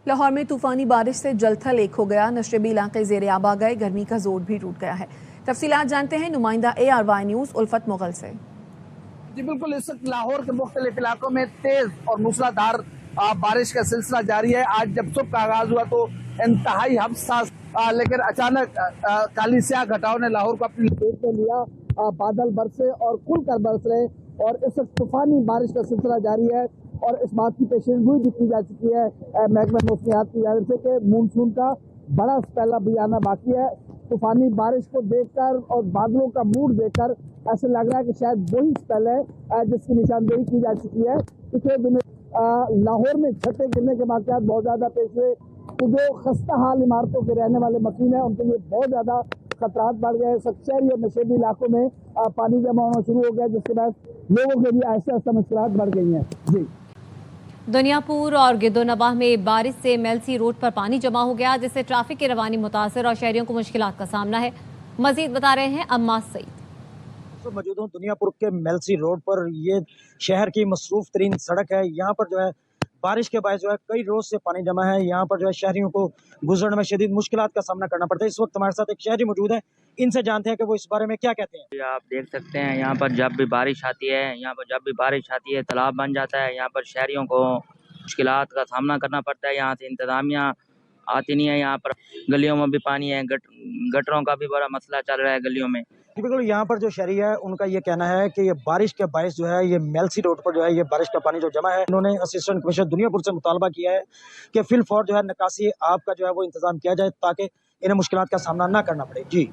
लाहौर में तूफानी बारिश से जलथल एक हो गया, नशेबी इलाके ज़ेरे आब आ गए, गर्मी का जोर भी टूट गया है। तफसीलात जानते हैं नुमाइंदा ARY न्यूज़ उल्फत मुगल से। जी बिल्कुल, इस वक्त लाहौर के मुख्तलिफ इलाकों में तेज और मूसलाधार बारिश का सिलसिला जारी है। आज जब सुबह का आगाज हुआ तो इंतहाई हफ्सास लेकिन अचानक काली स्याह घटाओं ने लाहौर को अपनी लपेट में लिया। बादल बरसे और खुलकर बरस रहे और इस वक्त तूफानी बारिश का सिलसिला जारी है और इस बात की पेशेनगोई भी की जा चुकी है महकमा मौसमियात की जानिब से कि मानसून का बड़ा पहला भी आना बाकी है। तूफानी बारिश को देखकर और बादलों का मूड देखकर ऐसा लग रहा है कि शायद वही स्पेल है जिसकी निशानदेही की जा चुकी है। पिछले दिनों लाहौर में छठे गिरने के वाक़यात बहुत ज़्यादा पेश हुए, तो जो खस्ता हाल इमारतों के रहने वाले मकीन हैं उनके लिए बहुत ज़्यादा खतरात बढ़ गए। शहरी और नशेबी इलाकों में पानी जमा होना शुरू हो गया, जिसके बाद लोगों के लिए ऐसे ऐसा मुश्किलात बढ़ गई हैं। जी, दुनियापुर और गिद्दोनवाह में बारिश से मेलसी रोड पर पानी जमा हो गया, जिससे ट्रैफिक की रवानी मुतासर और शहरियों को मुश्किलात का सामना है। मजीद बता रहे हैं अम्मास सईद। तो मौजूद हूँ दुनियापुर के मेलसी रोड पर। ये शहर की मसरूफ तरीन सड़क है। यहाँ पर जो है बारिश के बाद जो है कई रोज से पानी जमा है। यहाँ पर जो है शहरियों को गुजरने में शदीद मुश्किलात का सामना करना पड़ता है। इस वक्त हमारे साथ एक शहरी मौजूद है, इनसे जानते हैं कि वो इस बारे में क्या कहते हैं। आप देख सकते हैं यहाँ पर जब भी बारिश आती है तालाब बन जाता है। यहाँ पर शहरियों को मुश्किलात का सामना करना पड़ता है। यहाँ से इंतजामिया आती नहीं है। यहाँ पर गलियों में भी पानी है, गटरों का भी बड़ा मसला चल रहा है गलियों में। बिल्कुल, यहाँ पर जो शहरी है उनका ये कहना है कि ये बारिश के बायस जो है ये मेलसी रोड पर जो है ये बारिश का पानी जो जमा है। उन्होंने असिस्टेंट कमिश्नर दुनियापुर से मुतालबा किया है कि फिल फौर जो है निकासी आप का जो है वो इंतजाम किया जाए ताकि इन्हें मुश्किलात का सामना ना करना पड़े। जी,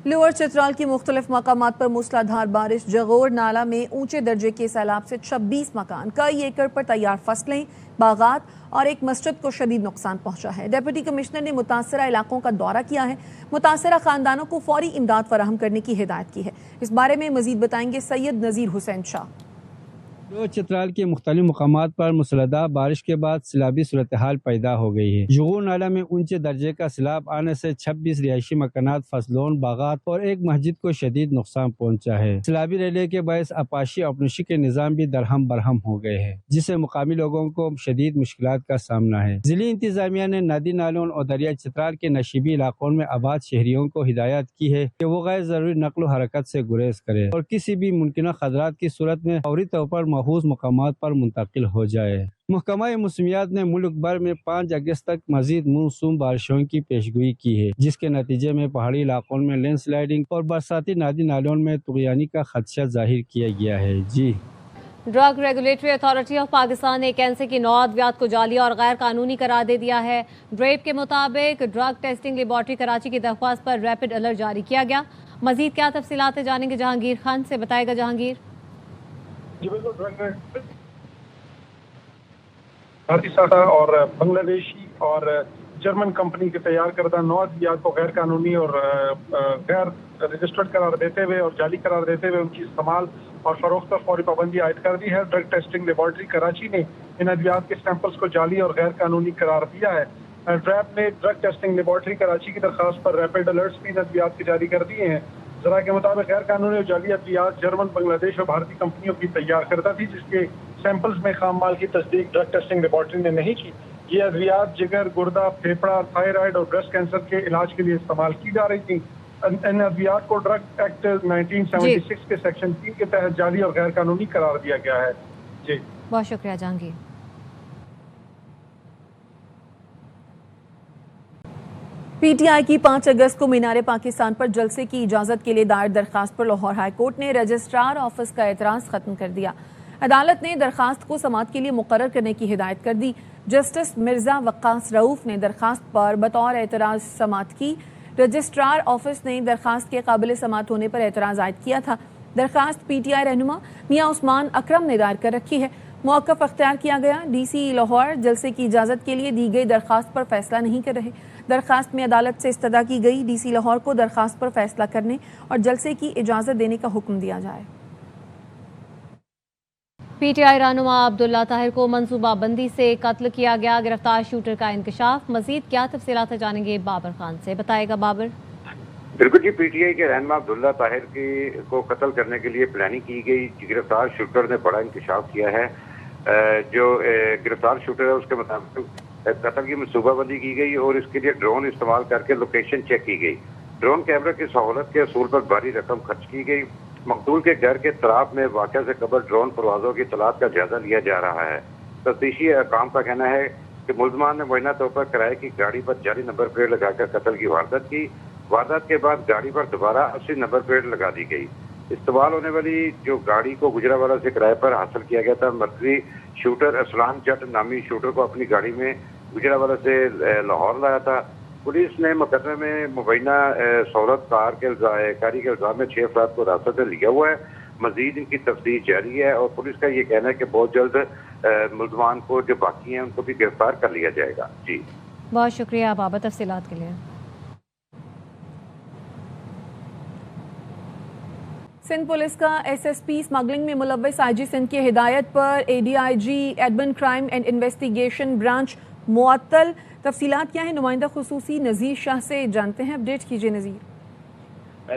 लोअर चित्राल की मुख्तलिफ मकामात पर मूसलाधार बारिश, जगोर नाला में ऊंचे दर्जे के सैलाब से 26 मकान, कई एकड़ पर तैयार फसलें, बागात और एक मस्जिद को शदीद नुकसान पहुंचा है। डिप्टी कमिश्नर ने मुतासरा इलाकों का दौरा किया है, मुतासरा खानदानों को फौरी इमदाद फराहम करने की हिदायत की है। इस बारे में मजीद बताएंगे सैयद नज़ीर हुसैन शाह। लोअर चित्राल के मुख्तलिफ मकामात पर मुसलधार बारिश के बाद सैलाबी सूरत हाल पैदा हो गई है। जगोर नाला में ऊंचे दर्जे का सैलाब आने से 26 रिहायशी मकानात, फसलों, बागात और एक मस्जिद को शदीद नुकसान पहुंचा है। सैलाबी रैली के बायस आपाशी अपनोशी के निज़ाम भी दरहम बरहम हो गए हैं, जिससे मुकामी लोगों को शदीद मुश्किलात का सामना है। जिली इंतजामिया ने नदी नालों और दरिया चित्राल के नशीबी इलाकों में आबाद शहरियों को हिदायत की है कि वो गैर जरूरी नकल हरकत से गुरेज करे और किसी भी मुमकिन खतरात की सूरत में फौरी तौर पर महफूज मकामात पर मुंतकिल हो जाए। महकमा मौसमियात ने मुल्क भर में 5 अगस्त तक मजीद मौसम बारिशों की पेशगोई की है, जिसके नतीजे में पहाड़ी इलाकों में लैंडस्लाइडिंग और बरसाती नदी नालों में तुगयानी का खदशा जाहिर किया गया है। जी, drug regulatory authority of Pakistan ने कैंसर की 9 अद्वियात को जाली और गैर कानूनी करार दे दिया है। ड्रेप के मुताबिक ड्रग टेस्टिंग लेबॉर्ट्री कराची की दरख्वास्त पर रैपिड अलर्ट जारी किया गया। मजीद क्या तफसीलात है जानेंगे जहांगीर खान से। बताएगा जहांगीर। जी बिल्कुल, भारतीय साटा और बांग्लादेशी और जर्मन कंपनी के तैयार करदा 9 अद्वियात को गैर कानूनी और गैर रजिस्टर्ड करार देते हुए और जाली करार देते हुए उनकी इस्तेमाल और फरोख्त पर फौरी पाबंदी आयद कर दी है। ड्रग टेस्टिंग लेबॉर्ट्री कराची ने इन अद्वियात के सैंपल्स को जाली और गैर कानूनी करार दिया है। ड्रैप ने ड्रग टेस्टिंग लेबॉर्ट्री कराची की दरखास्त पर रैपिड अलर्ट्स भी इन अद्वियात के जारी कर दिए हैं। जरा के मुताबिक गैर कानूनी और जाली अद्वियात जर्मन, बांग्लादेश और भारतीय कंपनियों की तैयार करदा थी, जिसके सैंपल्स में खाम माल की तस्दीक ड्रग टेस्टिंग लेबॉर्ट्री ने नहीं की। ये अद्वियात जिगर, गुर्दा, फेफड़ा, थायराइड और ब्रेस्ट कैंसर के इलाज के लिए इस्तेमाल की जा रही थी। इन अद्वियात को ड्रग एक्ट 1976 के सेक्शन 3 के तहत जाली और गैर कानूनी करार दिया गया है। जी, बहुत शुक्रिया जहांगीर। PTI की 5 अगस्त को मीनार पाकिस्तान पर जलसे की इजाजत के लिए दायर दरखास्त पर लाहौर हाई कोर्ट ने रजिस्ट्रार ऑफिस का एतराज खत्म कर दिया। अदालत ने दरखास्त को समाअत के लिए मुकर्रर करने की हिदायत कर दी। जस्टिस मिर्जा वक्कास रऊफ ने दरखास्त पर बतौर एतराज समाअत की। रजिस्ट्रार ऑफिस ने दरखास्त के काबिल समाअत होने पर एतराज आयद किया था। दरखास्त PTI रहनुमा मियां उस्मान अकरम ने दायर कर रखी है। मौक़िफ़ अख्तियार किया गया। DC लाहौर जलसे की इजाज़त के लिए दी गई दरखास्त पर फैसला नहीं कर रहे। दरखास्त में अदालत से इस्तदा की गई DC लाहौर को दरखास्त पर फैसला करने और जलसे की इजाज़त देने का हुक्म दिया जाए। PTI रहनुमा अब्दुल्ला ताहिर को मंसूबाबंदी से कत्ल किया गया। गिरफ्तार शूटर का इंकशाफ। मजीद क्या तफसीलात जानेंगे बाबर खान से। बताएगा बाबर। बिल्कुल जी, PTI के रहनुमा अब्दुल्ला ताहिर को कत्ल करने के लिए प्लानिंग की गई। गिरफ्तार शूटर ने बड़ा इंकशाफ किया है। जो गिरफ्तार शूटर है उसके मुताबिक قتل کی منصوبہ بندی کی گئی اور اس کے لیے ڈرون استعمال کر کے لوکیشن چیک کی گئی. ڈرون کیمرہ کی سہولت کے اصول پر بھاری رقم خرچ کی گئی. مقتول کے گھر کے طراف میں واقعہ سے قبل ڈرون پروازوں کی اطلاعات کا جائزہ لیا جا رہا ہے. تفتیشی حکام کا کہنا ہے کہ ملزمان نے معینہ طور پر کرائے کی گاڑی پر جعلی نمبر پلیٹ لگا کر قتل کی واردات کی. واردات کے بعد گاڑی پر دوبارہ 80 نمبر پلیٹ لگا دی گئی. استعمال ہونے والی جو گاڑی کو گجرانوالہ سے کرائے پر حاصل کیا گیا تھا. مرکزی شوٹر اسلام جٹ نامی شوٹر کو اپنی گاڑی میں گجرانوالہ سے لاہور لایا تھا. پولیس نے مقدمے میں مبینہ سہولت کاری کے الزام میں 6 افراد کو حراست میں لیا ہوا ہے. مزید ان کی تفتیش جاری ہے اور پولیس کا یہ کہنا ہے کہ بہت جلد ملزمان کو جو باقی ہیں ان کو بھی گرفتار کر لیا جائے گا. جی بہت شکریہ بابا تفصیلات کے لیے. سندھ پولیس کا ایس ایس پی اسمگلنگ میں ملوث آئی جی سندھ کی ہدایت پر A D I G admin crime and investigation branch معطل. تفصیلات کیا ہیں نمائندہ خصوصی نذیر شاہ سے جانتے ہیں. اپڈیٹ کیجیے نذیر.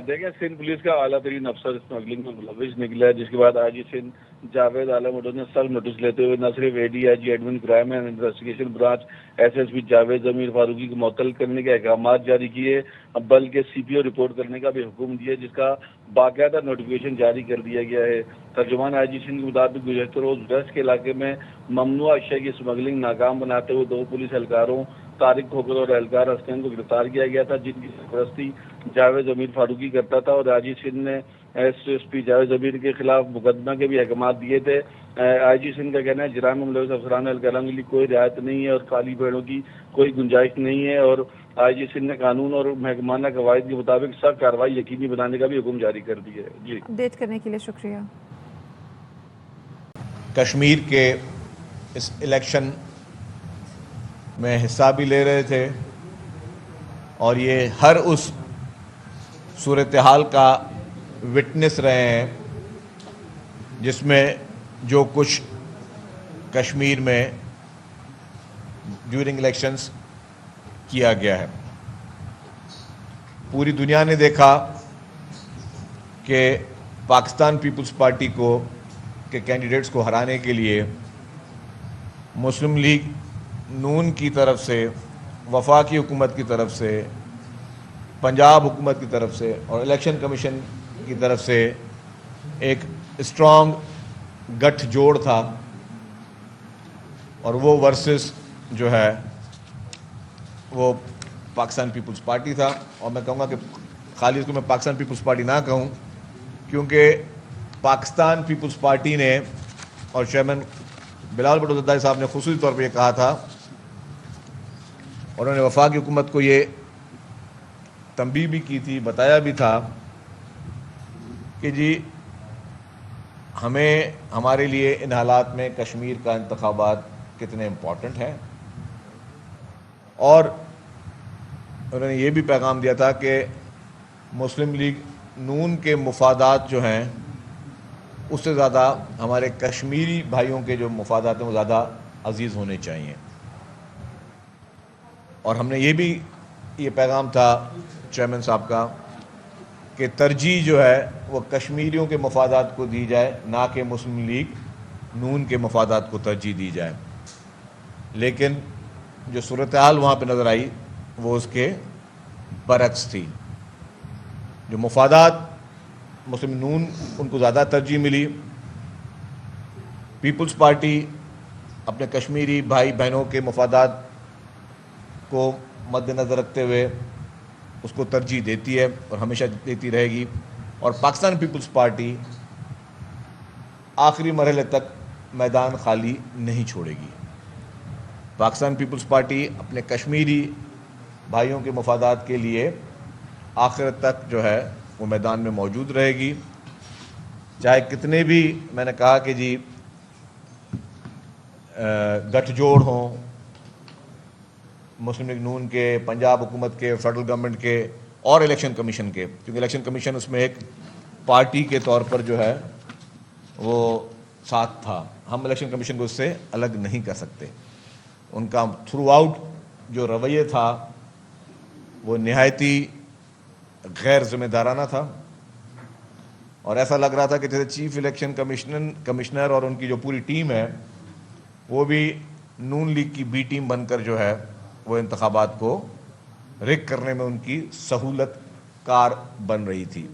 دیکھیں سندھ پولیس کا اعلیٰ ترین افسر اسمگلنگ میں ملوث نکلا ہے, جس کے بعد آئی جی سندھ جاوید عالم نے سخت نوٹس لیتے ہوئے نہ صرف A D I G admin crime and investigation branch S S P Javed Zameer Farooqui کو معطل کرنے کے احکامات جاری کیے, بلکہ سی پی او رپورٹ کرنے کا بھی حکم دیا, جس کا باقاعدہ نوٹیفیکیشن جاری کر دیا گیا ہے. ترجمان آئی جی سندھ کے مطابق گزشتہ روز ویسٹ کے علاقے میں ممنوع اشیاء کی اسمگلنگ ناکام بناتے ہوئے 2 پولیس اہلکاروں طارق ٹھوکر اور اہلکار حسین کو گرفتار کیا گیا تھا, جن کی سرپرستی جاوید ضمیر فاروقی کرتا تھا. اور آئی جی سندھ نے ایس ایس پی جاوید ضمیر کے خلاف مقدمہ کے بھی احکامات دیے تھے. آئی جی سندھ کا کہنا ہے جرائم میں ملوث افسران اہلکاروں کے لیے کوئی رعایت نہیں ہے اور خالی پیڑوں کی کوئی گنجائش نہیں ہے, اور آئی جی سندھ نے قانون اور محکمانہ قواعد کے مطابق سخت کارروائی یقینی بنانے کا بھی حکم جاری کر دیا ہے. جی اپڈیٹ کرنے کے لیے شکریہ. کشمیر کے اس الیکشن میں حصہ بھی لے رہے تھے اور یہ ہر اس صورتحال کا وٹنس رہے ہیں جس میں جو کچھ کشمیر میں ڈیورنگ الیکشنز کیا گیا ہے. پوری دنیا نے دیکھا کہ پاکستان پیپلز پارٹی کے کینڈیڈیٹس کو ہرانے کے لیے مسلم لیگ نون کی طرف سے, وفاقی حکومت کی طرف سے, پنجاب حکومت کی طرف سے اور الیکشن کمیشن کی طرف سے ایک اسٹرانگ گٹھ جوڑ تھا, اور وہ ورسز جو ہے وہ پاکستان پیپلز پارٹی تھا. اور میں کہوں گا کہ خالی اس کو میں پاکستان پیپلز پارٹی نہ کہوں, کیونکہ پاکستان پیپلز پارٹی نے اور چیئرمین بلال بھٹو زرداری صاحب نے خصوصی طور پہ یہ کہا تھا, انہوں نے وفاقی حکومت کو یہ تنبیہ بھی کی تھی, بتایا بھی تھا کہ جی ہمارے لیے ان حالات میں کشمیر کا انتخابات کتنے امپورٹنٹ ہیں, اور انہوں نے یہ بھی پیغام دیا تھا کہ مسلم لیگ نون کے مفادات جو ہیں اس سے زیادہ ہمارے کشمیری بھائیوں کے جو مفادات ہیں وہ زیادہ عزیز ہونے چاہیے. اور ہم نے یہ پیغام تھا چیئرمین صاحب کا کہ ترجیح جو ہے وہ کشمیریوں کے مفادات کو دی جائے, نہ کہ مسلم لیگ نون کے مفادات کو ترجیح دی جائے. لیکن جو صورتحال وہاں پہ نظر آئی وہ اس کے برعکس تھی. جو مفادات مسلم نون ان کو زیادہ ترجیح ملی, پیپلز پارٹی اپنے کشمیری بھائی بہنوں کے مفادات کو مد نظر رکھتے ہوئے اس کو ترجیح دیتی ہے اور ہمیشہ دیتی رہے گی. اور پاکستان پیپلز پارٹی آخری مرحلے تک میدان خالی نہیں چھوڑے گی. پاکستان پیپلز پارٹی اپنے کشمیری بھائیوں کے مفادات کے لیے آخر تک جو ہے وہ میدان میں موجود رہے گی, چاہے کتنے بھی میں نے کہا کہ جی گٹھ جوڑ ہوں مسلم لیگ نون کے, پنجاب حکومت کے, فیڈرل گورنمنٹ کے اور الیکشن کمیشن کے, کیونکہ الیکشن کمیشن اس میں ایک پارٹی کے طور پر جو ہے وہ ساتھ تھا. ہم الیکشن کمیشن کو اس سے الگ نہیں کر سکتے. ان کا تھرو آؤٹ جو رویہ تھا وہ نہایتی غیر ذمہ دارانہ تھا, اور ایسا لگ رہا تھا کہ جیسے چیف الیکشن کمشنر اور ان کی جو پوری ٹیم ہے وہ بھی नून लीग की बी टीम बनकर जो है वो इंतखाबात को रिग करने में उनकी सहूलत कार बन रही थी।